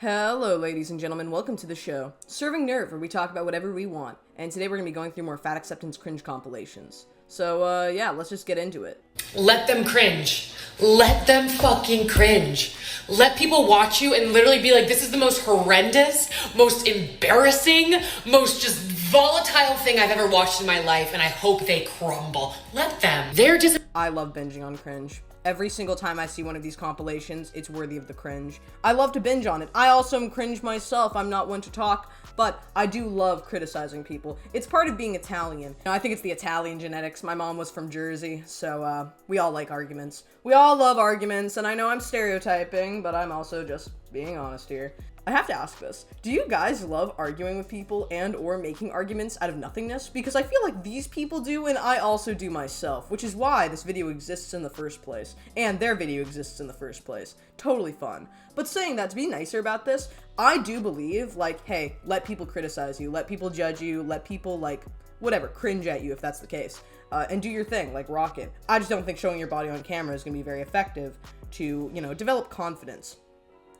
Hello, ladies and gentlemen. Welcome to the show, Serving Nerve, where we talk about whatever we want. And today we're going to be going through more fat acceptance cringe compilations. So, yeah, let's just get into it. Let them cringe. Let them fucking cringe. Let people watch you and literally be like, this is the most horrendous, most embarrassing, most just volatile thing I've ever watched in my life, and I hope they crumble. Let them. They're just... I love binging on cringe. Every single time I see one of these compilations, it's worthy of the cringe. I love to binge on it. I also am cringe myself. I'm not one to talk, but I do love criticizing people. It's part of being Italian. I think it's the Italian genetics. My mom was from Jersey, so we all like arguments. We all love arguments, and I know I'm stereotyping, but I'm also just being honest here. I have to ask this. Do you guys love arguing with people and or making arguments out of nothingness? Because I feel like these people do, and I also do myself, which is why this video exists in the first place, and their video exists in the first place. Totally fun. But saying that, to be nicer about this, I do believe, like, hey, let people criticize you, let people judge you, let people, like, whatever, cringe at you if that's the case. And do your thing, like, rock it. I just don't think showing your body on camera is going to be very effective to, develop confidence.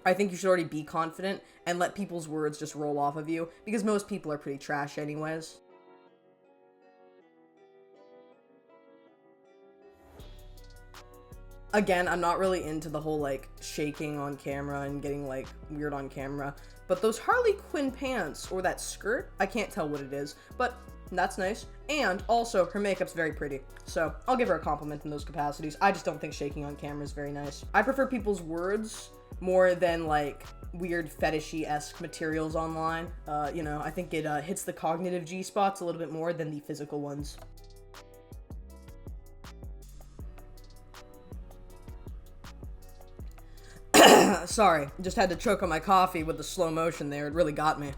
I think you should already be confident and let people's words just roll off of you, because most people are pretty trash anyways. Again, I'm not really into the whole, like, shaking on camera and getting, like, weird on camera, but those Harley Quinn pants, or that skirt, I can't tell what it is, but that's nice. And also, her makeup's very pretty, so I'll give her a compliment in those capacities. I just don't think shaking on camera is very nice. I prefer people's words more than, like, weird fetishy-esque materials online. I think it hits the cognitive G-spots a little bit more than the physical ones. Sorry, just had to choke on my coffee with the slow motion there. It really got me.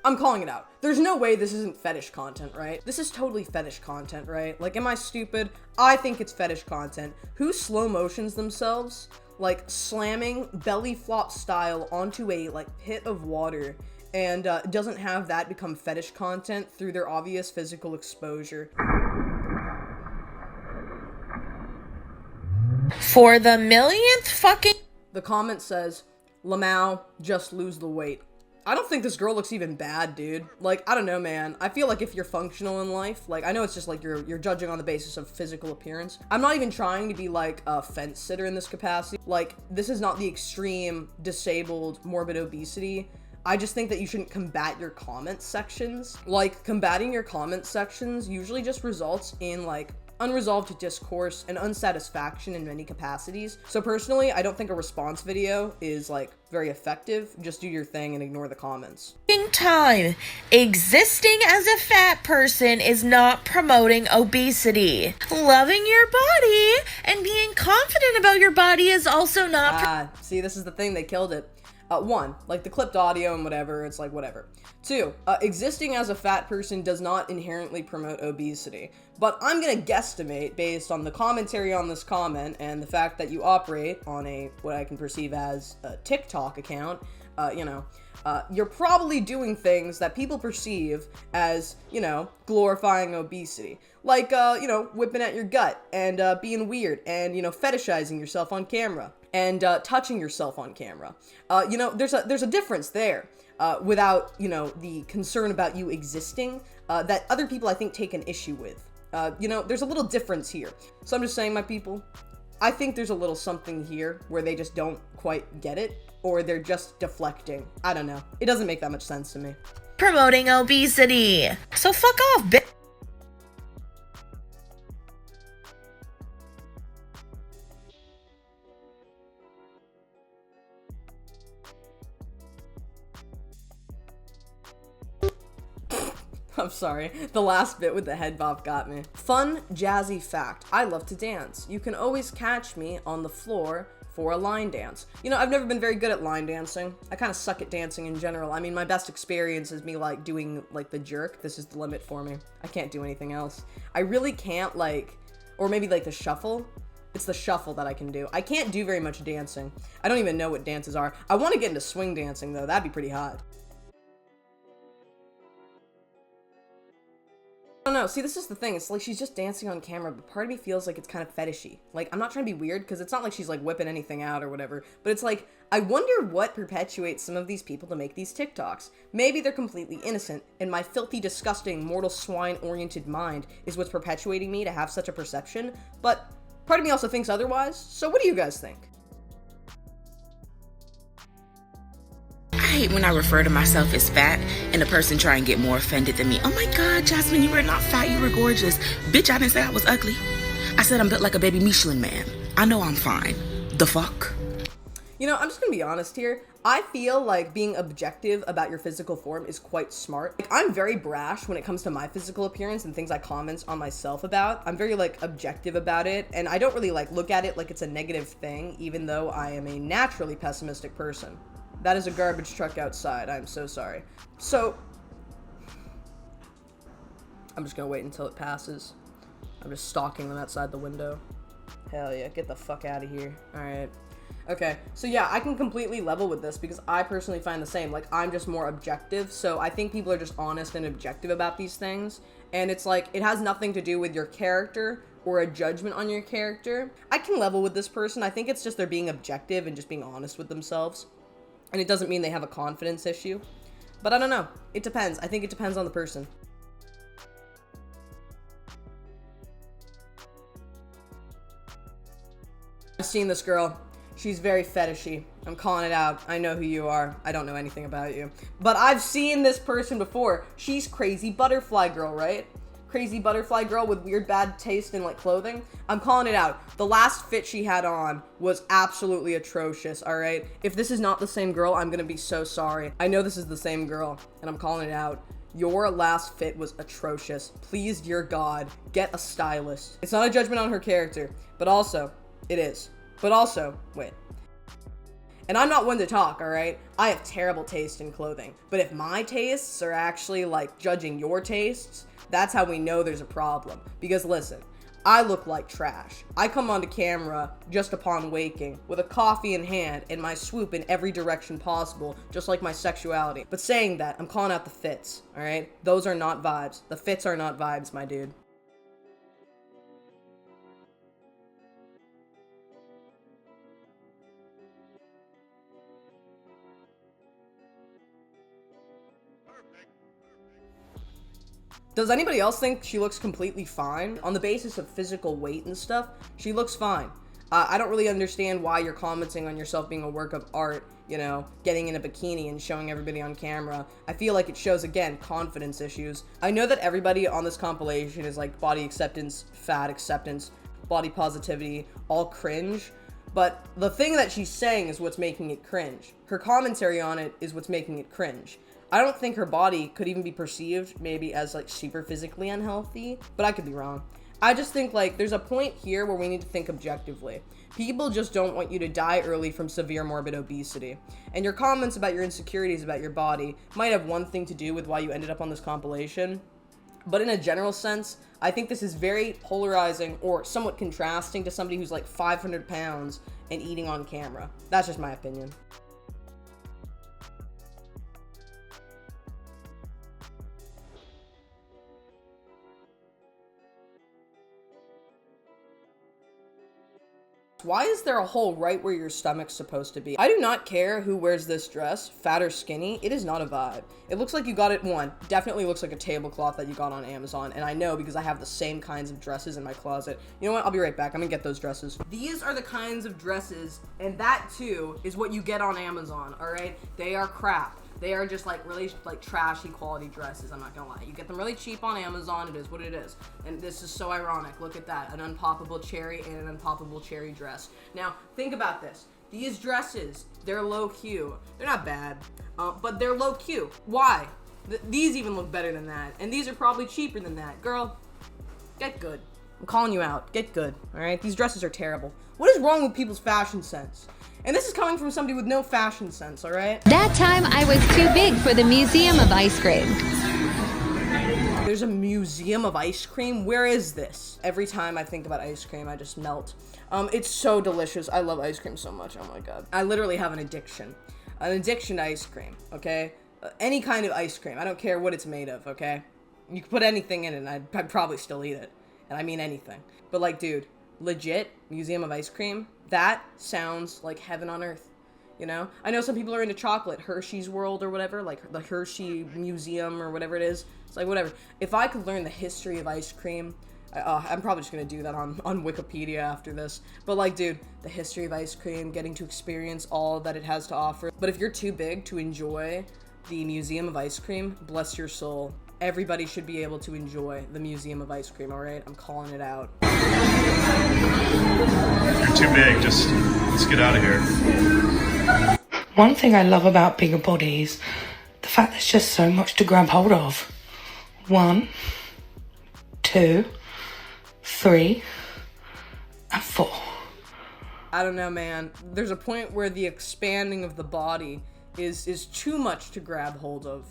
I'm calling it out. There's no way this isn't fetish content, right? This is totally fetish content, right? Like, am I stupid? I think it's fetish content. Who slow motions themselves, like, slamming belly flop style onto a, like, pit of water and doesn't have that become fetish content through their obvious physical exposure? For the millionth fucking... The comment says, Lamau, just lose the weight. I don't think this girl looks even bad, dude. Like, I don't know, man. I feel like if you're functional in life, like, I know it's just like you're judging on the basis of physical appearance. I'm not even trying to be like a fence sitter in this capacity. Like, this is not the extreme, disabled, morbid obesity. I just think that you shouldn't combat your comment sections. Like, combating your comment sections usually just results in, like, unresolved discourse and unsatisfaction in many capacities. So personally, I don't think a response video is, like, very effective. Just do your thing and ignore the comments. Time. Existing as a fat person is not promoting obesity. Loving your body and being confident about your body is also not... See, this is the thing, they killed it. One, like the clipped audio and whatever, it's like whatever. Two, existing as a fat person does not inherently promote obesity. But I'm gonna guesstimate, based on the commentary on this comment and the fact that you operate on a, what I can perceive as a TikTok account, you're probably doing things that people perceive as, glorifying obesity. Like, whipping at your gut and being weird and, fetishizing yourself on camera and touching yourself on camera. There's a difference there without, the concern about you existing that other people, I think, take an issue with. There's a little difference here. So I'm just saying, my people, I think there's a little something here where they just don't quite get it, or they're just deflecting. I don't know. It doesn't make that much sense to me. Promoting obesity. So fuck off, bitch. I'm sorry, the last bit with the head bop got me. Fun, jazzy fact. I love to dance. You can always catch me on the floor for a line dance. I've never been very good at line dancing. I kind of suck at dancing in general. I mean, my best experience is me, like, doing, like, the jerk. This is the limit for me. I can't do anything else. I really can't, like, or maybe, like, the shuffle. It's the shuffle that I can do. I can't do very much dancing. I don't even know what dances are. I want to get into swing dancing, though. That'd be pretty hot. I don't know. See, this is the thing. It's like she's just dancing on camera, but part of me feels like it's kind of fetishy. Like, I'm not trying to be weird, because it's not like she's, like, whipping anything out or whatever. But it's like, I wonder what perpetuates some of these people to make these TikToks. Maybe they're completely innocent, and my filthy, disgusting, mortal swine-oriented mind is what's perpetuating me to have such a perception. But part of me also thinks otherwise. So what do you guys think? I hate when I refer to myself as fat and a person try and get more offended than me. Oh my God, Jasmine, you were not fat, you were gorgeous. Bitch, I didn't say I was ugly. I said I'm built like a baby Michelin man. I know I'm fine. The fuck? You know, I'm just gonna be honest here. I feel like being objective about your physical form is quite smart. Like, I'm very brash when it comes to my physical appearance and things I comment on myself about. I'm very, like, objective about it, and I don't really, like, look at it like it's a negative thing, even though I am a naturally pessimistic person. That is a garbage truck outside. I'm so sorry. So, I'm just gonna wait until it passes. I'm just stalking them outside the window. Hell yeah, get the fuck out of here. Alright. Okay, so yeah, I can completely level with this because I personally find the same. Like, I'm just more objective, so I think people are just honest and objective about these things. And it's like, it has nothing to do with your character or a judgment on your character. I can level with this person. I think it's just they're being objective and just being honest with themselves. And it doesn't mean they have a confidence issue. But I don't know. It depends. I think it depends on the person. I've seen this girl. She's very fetishy. I'm calling it out. I know who you are. I don't know anything about you. But I've seen this person before. She's crazy butterfly girl, right? Crazy butterfly girl with weird bad taste in, like, clothing. I'm calling it out. The last fit she had on was absolutely atrocious, alright? If this is not the same girl, I'm gonna be so sorry. I know this is the same girl, and I'm calling it out. Your last fit was atrocious. Please, dear God, get a stylist. It's not a judgment on her character, but also, it is. But also, wait. And I'm not one to talk, alright? I have terrible taste in clothing. But if my tastes are actually, like, judging your tastes, that's how we know there's a problem. Because listen, I look like trash. I come onto camera just upon waking, with a coffee in hand and my swoop in every direction possible, just like my sexuality. But saying that, I'm calling out the fits, alright? Those are not vibes. The fits are not vibes, my dude. Does anybody else think she looks completely fine? On the basis of physical weight and stuff, she looks fine. I don't really understand why you're commenting on yourself being a work of art, you know, getting in a bikini and showing everybody on camera. I feel like it shows, again, confidence issues. I know that everybody on this compilation is like body acceptance, fat acceptance, body positivity, all cringe. But the thing that she's saying is what's making it cringe. Her commentary on it is what's making it cringe. I don't think her body could even be perceived maybe as, like, super physically unhealthy, but I could be wrong. I just think, like, there's a point here where we need to think objectively. People just don't want you to die early from severe morbid obesity. And your comments about your insecurities about your body might have one thing to do with why you ended up on this compilation. But in a general sense, I think this is very polarizing or somewhat contrasting to somebody who's like 500 pounds and eating on camera. That's just my opinion. Why is there a hole right where your stomach's supposed to be? I do not care who wears this dress, fat or skinny. It is not a vibe. It looks like you got it, definitely looks like a tablecloth that you got on Amazon, and I know because I have the same kinds of dresses in my closet. You know what? I'll be right back. I'm gonna get those dresses. These are the kinds of dresses, and that too is what you get on Amazon, all right? They are crap. They are just like really like trashy quality dresses, I'm not gonna lie. You get them really cheap on Amazon, it is what it is. And this is so ironic, look at that. An unpoppable cherry and an unpoppable cherry dress. Now, think about this. These dresses, they're low Q. They're not bad, but they're low Q. Why? These even look better than that. And these are probably cheaper than that. Girl, get good. I'm calling you out, get good, all right? These dresses are terrible. What is wrong with people's fashion sense? And this is coming from somebody with no fashion sense, all right? That time I was too big for the Museum of Ice Cream. There's a museum of ice cream? Where is this? Every time I think about ice cream, I just melt. It's so delicious. I love ice cream so much, oh my God. I literally have an addiction. An addiction to ice cream, okay? Any kind of ice cream. I don't care what it's made of, okay? You could put anything in it and I'd probably still eat it. And I mean anything. But like, dude, legit, Museum of Ice Cream, that sounds like heaven on earth. You know? I know some people are into chocolate, Hershey's World or whatever, like the Hershey Museum or whatever it is. It's like, whatever. If I could learn the history of ice cream, I'm probably just gonna do that on Wikipedia after this. But like, dude, the history of ice cream, getting to experience all that it has to offer. But if you're too big to enjoy the Museum of Ice Cream, bless your soul. Everybody should be able to enjoy the Museum of Ice Cream, alright? I'm calling it out. You're too big, just let's get out of here. One thing I love about bigger bodies, the fact there's just so much to grab hold of. 1, 2, 3, and 4. I don't know, man. There's a point where the expanding of the body is too much to grab hold of.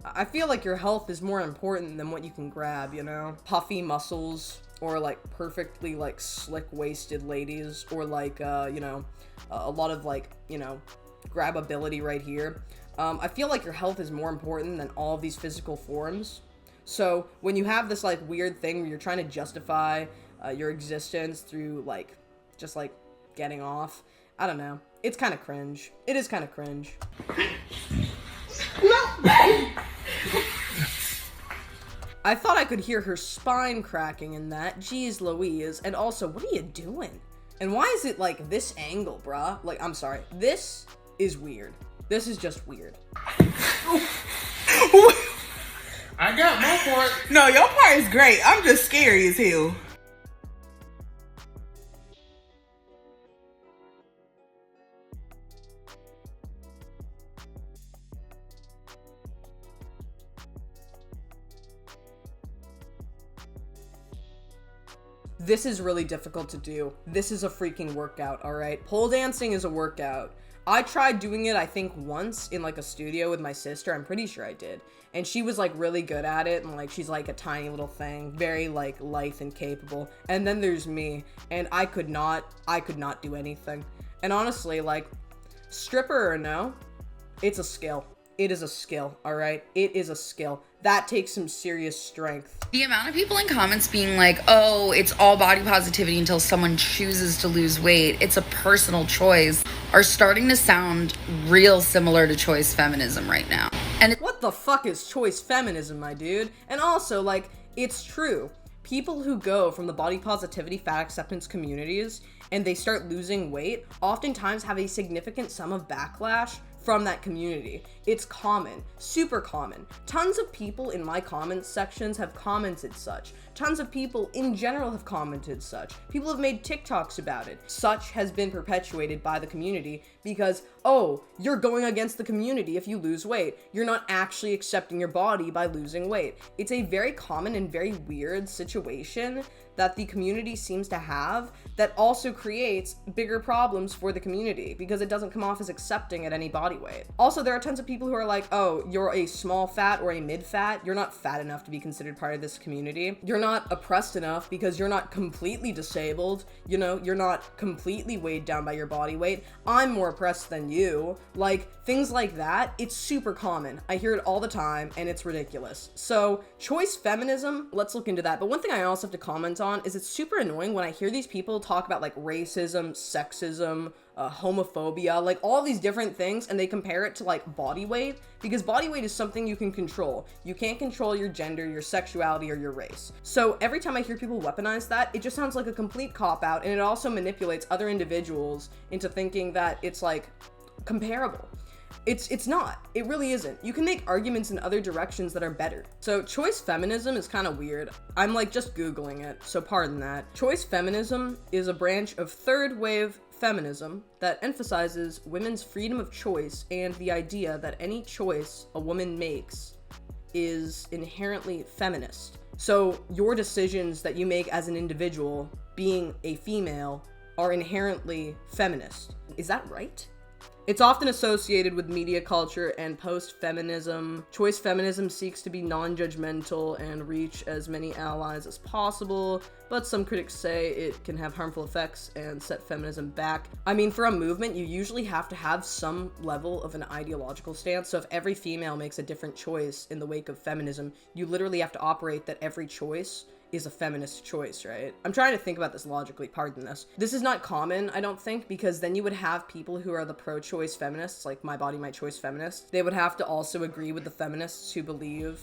I feel like your health is more important than what you can grab, you know? Puffy muscles, or like perfectly like slick-waisted ladies, or like, you know, a lot of like, you know, grabability right here. I feel like your health is more important than all of these physical forms. So when you have this like weird thing where you're trying to justify your existence through like just like getting off, I don't know. It's kind of cringe. It is kind of cringe. I thought I could hear her spine cracking in that. Jeez Louise. And also, what are you doing? And why is it like this angle, bruh? Like, I'm sorry. This is weird. This is just weird. I got my part. No, your part is great. I'm just scary as hell. This is really difficult to do. This is a freaking workout, alright? Pole dancing is a workout. I tried doing it, I think, once in like a studio with my sister. I'm pretty sure I did. And she was like really good at it, and like she's like a tiny little thing, very like lithe and capable. And then there's me, and I could not do anything. And honestly, like, stripper or no, it's a skill. It is a skill, alright? It is a skill. That takes some serious strength. The amount of people in comments being like, oh, it's all body positivity until someone chooses to lose weight, it's a personal choice, are starting to sound real similar to choice feminism right now. And what the fuck is choice feminism, my dude? And also, like, it's true. People who go from the body positivity, fat acceptance communities and they start losing weight oftentimes have a significant sum of backlash from that community. It's common, super common. Tons of people in my comments sections have commented such. Tons of people in general have commented such. People have made TikToks about it. Such has been perpetuated by the community because, oh, you're going against the community if you lose weight. You're not actually accepting your body by losing weight. It's a very common and very weird situation that the community seems to have that also creates bigger problems for the community because it doesn't come off as accepting at any body weight. Also, there are tons of people who are like, oh, you're a small fat or a mid fat. You're not fat enough to be considered part of this community. You're not oppressed enough because you're not completely disabled. You know, you're not completely weighed down by your body weight. I'm more oppressed than you. Like, things like that, it's super common. I hear it all the time and it's ridiculous. So, choice feminism, let's look into that. But one thing I also have to comment on is it's super annoying when I hear these people talk about like racism, sexism, homophobia, like all these different things, and they compare it to like body weight, because body weight is something you can control. You can't control your gender, your sexuality, or your race. So every time I hear people weaponize that, it just sounds like a complete cop-out, and it also manipulates other individuals into thinking that it's like comparable. It's not. It really isn't. You can make arguments in other directions that are better. So choice feminism is kind of weird. I'm like just Googling it, so pardon that. Choice feminism is a branch of third wave feminism that emphasizes women's freedom of choice and the idea that any choice a woman makes is inherently feminist. So your decisions that you make as an individual, being a female, are inherently feminist. Is that right? It's often associated with media culture and post-feminism. Choice feminism seeks to be non-judgmental and reach as many allies as possible, but some critics say it can have harmful effects and set feminism back. I mean, for a movement, you usually have to have some level of an ideological stance, so if every female makes a different choice in the wake of feminism, you literally have to operate that every choice is a feminist choice, right? I'm trying to think about this logically, pardon this. This is not common, I don't think, because then you would have people who are the pro-choice feminists, like My Body, My Choice feminists. They would have to also agree with the feminists who believe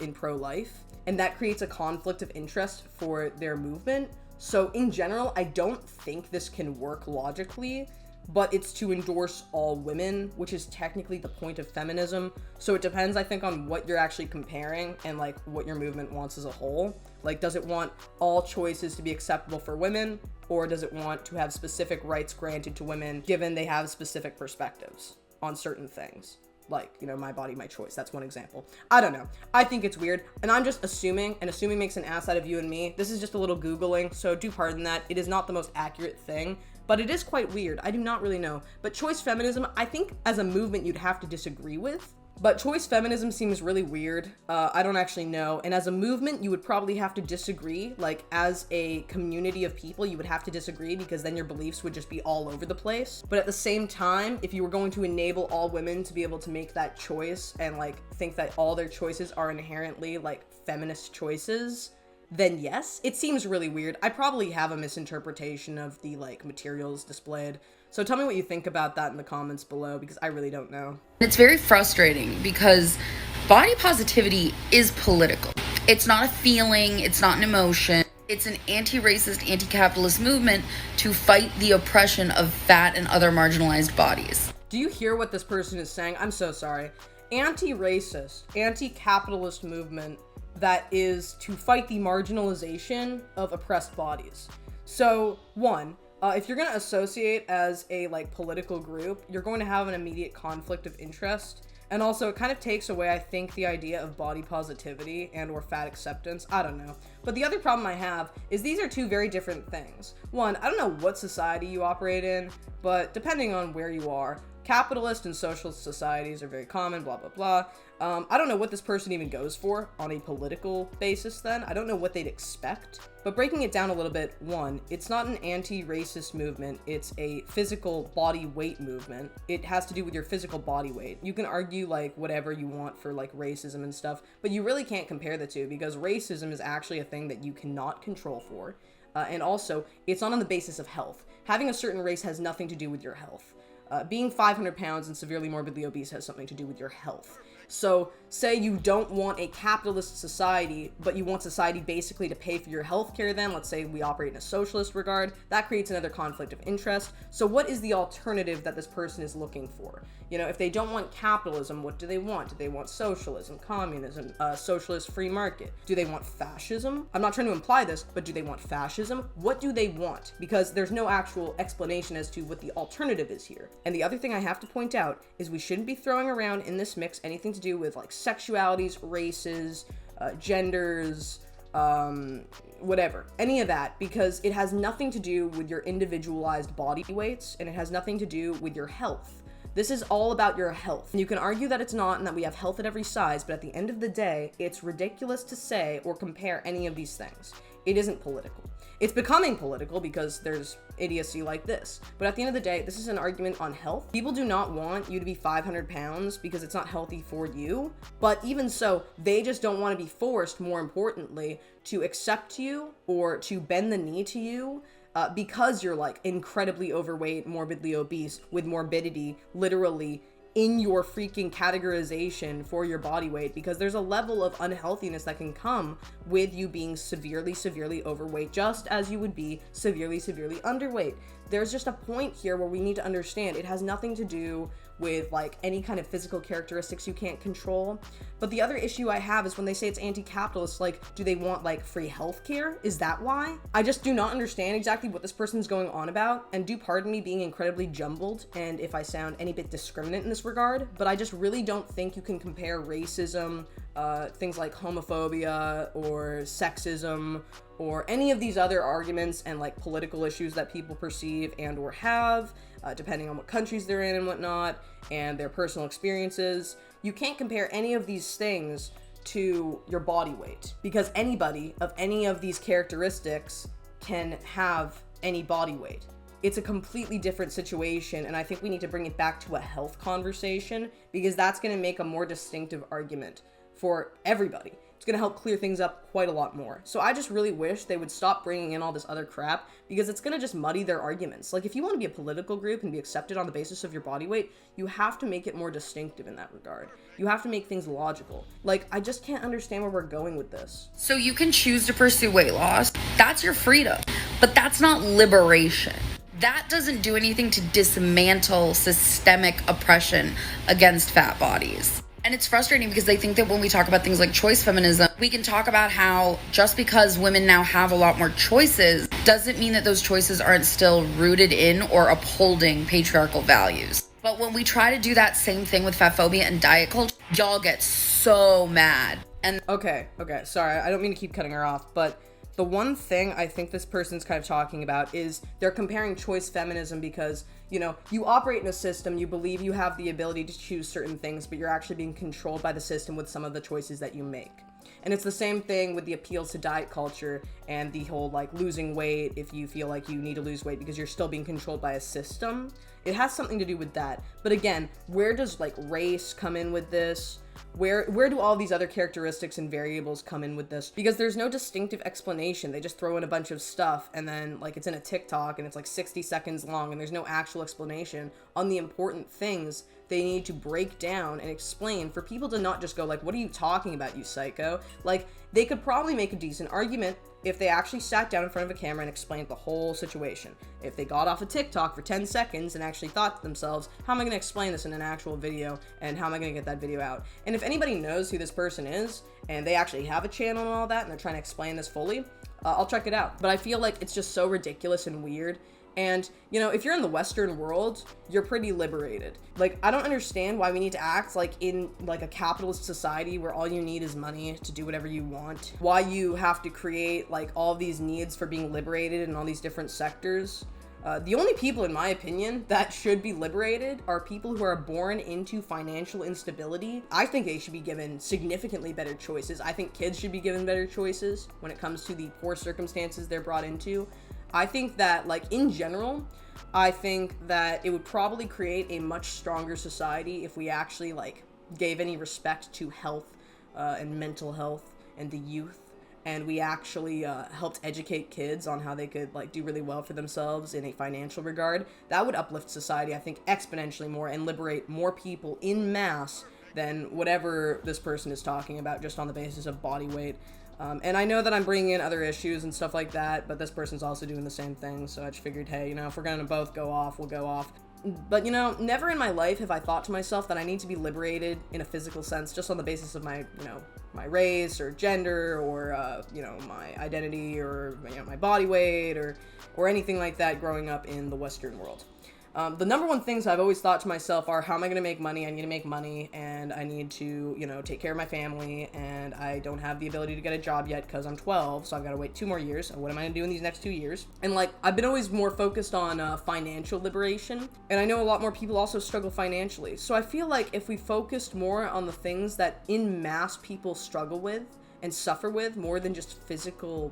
in pro-life, and that creates a conflict of interest for their movement. So in general, I don't think this can work logically, but it's to endorse all women, which is technically the point of feminism. So it depends, I think, on what you're actually comparing and like what your movement wants as a whole. Like, does it want all choices to be acceptable for women, or does it want to have specific rights granted to women given they have specific perspectives on certain things? Like, you know, My Body, My Choice. That's one example. I don't know. I think it's weird, and I'm just assuming, and assuming makes an ass out of you and me. This is just a little Googling, so do pardon that. It is not the most accurate thing, but it is quite weird. I do not really know. But choice feminism, I think as a movement you'd have to disagree with. But choice feminism seems really weird. I don't actually know. And as a movement, you would probably have to disagree. Like, as a community of people, you would have to disagree because then your beliefs would just be all over the place. But at the same time, if you were going to enable all women to be able to make that choice and, like, think that all their choices are inherently, like, feminist choices, then yes. It seems really weird. I probably have a misinterpretation of the, like, materials displayed. So tell me what you think about that in the comments below, because I really don't know. It's very frustrating because body positivity is political. It's not a feeling, it's not an emotion. It's an anti-racist, anti-capitalist movement to fight the oppression of fat and other marginalized bodies. Do you hear what this person is saying? I'm so sorry. Anti-racist, anti-capitalist movement that is to fight the marginalization of oppressed bodies. So, one, if you're going to associate as a, like, political group, you're going to have an immediate conflict of interest. And also, it kind of takes away, I think, the idea of body positivity and or fat acceptance. I don't know. But the other problem I have is these are two very different things. One, I don't know what society you operate in, but depending on where you are, capitalist and socialist societies are very common, blah, blah, blah. I don't know what this person even goes for on a political basis then. I don't know what they'd expect. But breaking it down a little bit, one, it's not an anti-racist movement. It's a physical body weight movement. It has to do with your physical body weight. You can argue, like, whatever you want for, like, racism and stuff, but you really can't compare the two because racism is actually a thing that you cannot control for. And also, it's not on the basis of health. Having a certain race has nothing to do with your health. Being 500 pounds and severely morbidly obese has something to do with your health. So, say you don't want a capitalist society, but you want society basically to pay for your healthcare then, let's say we operate in a socialist regard, that creates another conflict of interest. So what is the alternative that this person is looking for? You know, if they don't want capitalism, what do they want? Do they want socialism, communism, socialist free market? Do they want fascism? I'm not trying to imply this, but do they want fascism? What do they want? Because there's no actual explanation as to what the alternative is here. And the other thing I have to point out is we shouldn't be throwing around in this mix anything to do with, like, sexualities, races, genders, whatever, any of that, because it has nothing to do with your individualized body weights, and it has nothing to do with your health. This is all about your health. And you can argue that it's not and that we have health at every size, but at the end of the day, it's ridiculous to say or compare any of these things. It isn't political. It's becoming political because there's idiocy like this. But at the end of the day, this is an argument on health. People do not want you to be 500 pounds because it's not healthy for you. But even so, they just don't want to be forced, more importantly, to accept you or to bend the knee to you because you're, like, incredibly overweight, morbidly obese, with morbidity literally in your freaking categorization for your body weight, because there's a level of unhealthiness that can come with you being severely overweight, just as you would be severely underweight. There's just a point here where we need to understand it has nothing to do with, like, any kind of physical characteristics you can't control. But the other issue I have is when they say it's anti-capitalist, like, do they want, like, free healthcare? Is that why? I just do not understand exactly what this person's going on about, and do pardon me being incredibly jumbled, and if I sound any bit discriminant in this this regard, but I just really don't think you can compare racism, things like homophobia or sexism or any of these other arguments and like political issues that people perceive and or have, depending on what countries they're in and whatnot, and their personal experiences. You can't compare any of these things to your body weight, because anybody of any of these characteristics can have any body weight. It's a completely different situation, and I think we need to bring it back to a health conversation, because that's going to make a more distinctive argument for everybody. It's going to help clear things up quite a lot more. So I just really wish they would stop bringing in all this other crap, because it's going to just muddy their arguments. Like, if you want to be a political group and be accepted on the basis of your body weight, you have to make it more distinctive in that regard. You have to make things logical. Like, I just can't understand where we're going with this. So you can choose to pursue weight loss. That's your freedom. But that's not liberation. That doesn't do anything to dismantle systemic oppression against fat bodies. And it's frustrating because they think that when we talk about things like choice feminism, we can talk about how just because women now have a lot more choices doesn't mean that those choices aren't still rooted in or upholding patriarchal values. But when we try to do that same thing with fatphobia and diet culture, y'all get so mad. And Okay, sorry, I don't mean to keep cutting her off, but the one thing I think this person's kind of talking about is they're comparing choice feminism because, you know, you operate in a system, you believe you have the ability to choose certain things, but you're actually being controlled by the system with some of the choices that you make. And it's the same thing with the appeals to diet culture and the whole, like, losing weight if you feel like you need to lose weight because you're still being controlled by a system. It has something to do with that. But again, where does, like, race come in with this? Where do all these other characteristics and variables come in with this? Because there's no distinctive explanation. They just throw in a bunch of stuff and then, like, it's in a TikTok and it's like 60 seconds long and there's no actual explanation on the important things they need to break down and explain for people to not just go like, what are you talking about, you psycho? Like, they could probably make a decent argument if they actually sat down in front of a camera and explained the whole situation. If they got off a TikTok for 10 seconds and actually thought to themselves, how am I going to explain this in an actual video, and how am I going to get that video out? And if anybody knows who this person is, and they actually have a channel and all that, and they're trying to explain this fully, I'll check it out. But I feel like it's just so ridiculous and weird. And, you know, if you're in the Western world, you're pretty liberated. Like, I don't understand why we need to act like in, like, a capitalist society where all you need is money to do whatever you want. Why you have to create, like, all these needs for being liberated in all these different sectors. The only people, in my opinion, that should be liberated are people who are born into financial instability. I think they should be given significantly better choices. I think kids should be given better choices when it comes to the poor circumstances they're brought into. I think that, like, in general, I think that it would probably create a much stronger society if we actually, like, gave any respect to health and mental health and the youth, and we actually helped educate kids on how they could, like, do really well for themselves in a financial regard. That would uplift society, I think, exponentially more and liberate more people in mass than whatever this person is talking about just on the basis of body weight. And I know that I'm bringing in other issues and stuff like that, but this person's also doing the same thing, so I just figured, hey, you know, if we're gonna both go off, we'll go off. But, you know, never in my life have I thought to myself that I need to be liberated in a physical sense just on the basis of my, you know, my race or gender or, you know, my identity or, you know, my body weight or anything like that growing up in the Western world. The number one things I've always thought to myself are, how am I going to make money? I need to make money, and I need to, you know, take care of my family, and I don't have the ability to get a job yet because I'm 12, so I've got to wait 2 more years. And what am I going to do in these next 2 years? And, like, I've been always more focused on financial liberation, and I know a lot more people also struggle financially. So I feel like if we focused more on the things that in mass people struggle with and suffer with more than just physical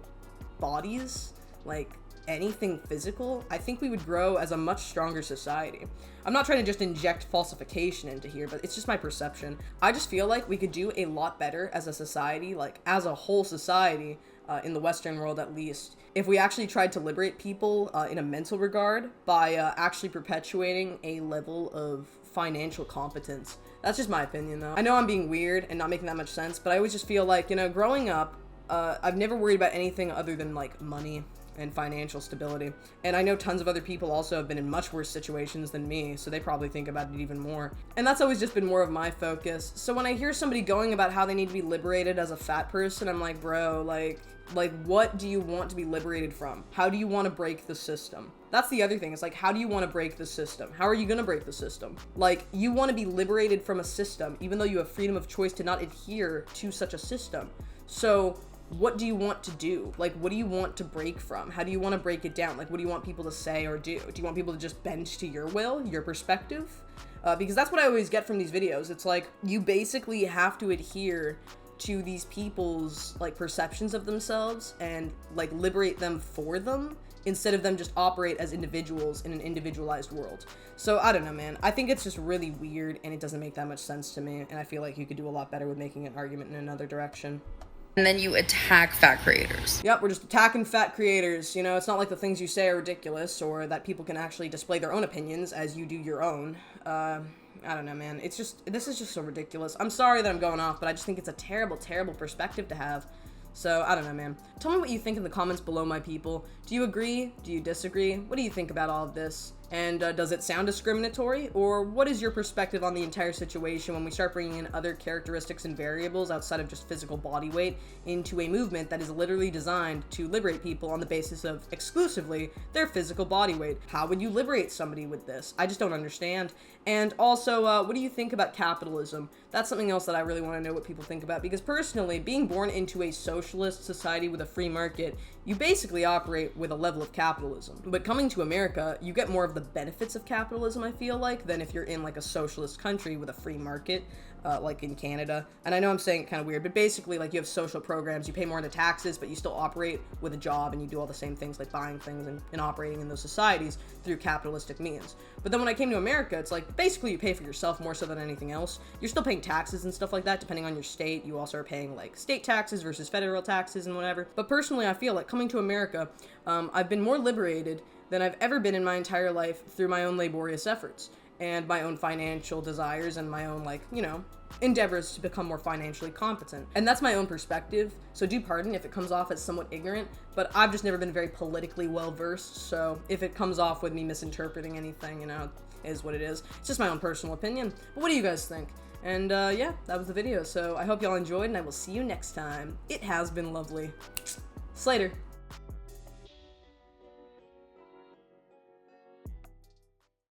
bodies, like anything physical, I think we would grow as a much stronger society. I'm not trying to just inject falsification into here, but it's just my perception. I just feel like we could do a lot better as a society, like as a whole society, in the Western world at least, if we actually tried to liberate people in a mental regard by actually perpetuating a level of financial competence. That's just my opinion, though. I know I'm being weird and not making that much sense, but I always just feel like, you know, growing up, I've never worried about anything other than, like, money and financial stability. And I know tons of other people also have been in much worse situations than me, so they probably think about it even more. And that's always just been more of my focus. So when I hear somebody going about how they need to be liberated as a fat person, I'm like, bro, like, Like, what do you want to be liberated from? How do you want to break the system? That's the other thing. It's like, how do you want to break the system? How are you going to break the system? Like, you want to be liberated from a system, even though you have freedom of choice to not adhere to such a system. So what do you want to do? Like, what do you want to break from? How do you want to break it down? Like, what do you want people to say or do? Do you want people to just bend to your will, your perspective? Because that's what I always get from these videos. It's like, you basically have to adhere to these people's, like, perceptions of themselves and, like, liberate them for them instead of them just operate as individuals in an individualized world. So, I don't know, man. I think it's just really weird, and it doesn't make that much sense to me, and I feel like you could do a lot better with making an argument in another direction. And then you attack fat creators. Yep, we're just attacking fat creators. You know, it's not like the things you say are ridiculous or that people can actually display their own opinions as you do your own. I don't know, man. It's just, this is just so ridiculous. I'm sorry that I'm going off, but I just think it's a terrible, terrible perspective to have. So, I don't know, man. Tell me what you think in the comments below, my people. Do you agree? Do you disagree? What do you think about all of this? And does it sound discriminatory? Or what is your perspective on the entire situation when we start bringing in other characteristics and variables outside of just physical body weight into a movement that is literally designed to liberate people on the basis of exclusively their physical body weight? How would you liberate somebody with this? I just don't understand. And also, what do you think about capitalism? That's something else that I really want to know what people think about, because personally, being born into a socialist society with a free market, you basically operate with a level of capitalism. But coming to America, you get more of the benefits of capitalism, I feel like, than if you're in like a socialist country with a free market, like in Canada. And I know I'm saying it kind of weird, but basically, like, you have social programs, you pay more into taxes, but you still operate with a job and you do all the same things like buying things and operating in those societies through capitalistic means. But then when I came to America, it's like basically you pay for yourself more so than anything else. You're still paying taxes and stuff like that depending on your state. You also are paying like state taxes versus federal taxes and whatever. But personally, I feel like coming to America, I've been more liberated than I've ever been in my entire life through my own laborious efforts and my own financial desires and my own, like, you know, endeavors to become more financially competent. And that's my own perspective, so do pardon if it comes off as somewhat ignorant, but I've just never been very politically well-versed, so if it comes off with me misinterpreting anything, you know, it is what it is. It's just my own personal opinion. But what do you guys think? And yeah, that was the video, so I hope y'all enjoyed, and I will see you next time. It has been lovely. Slater.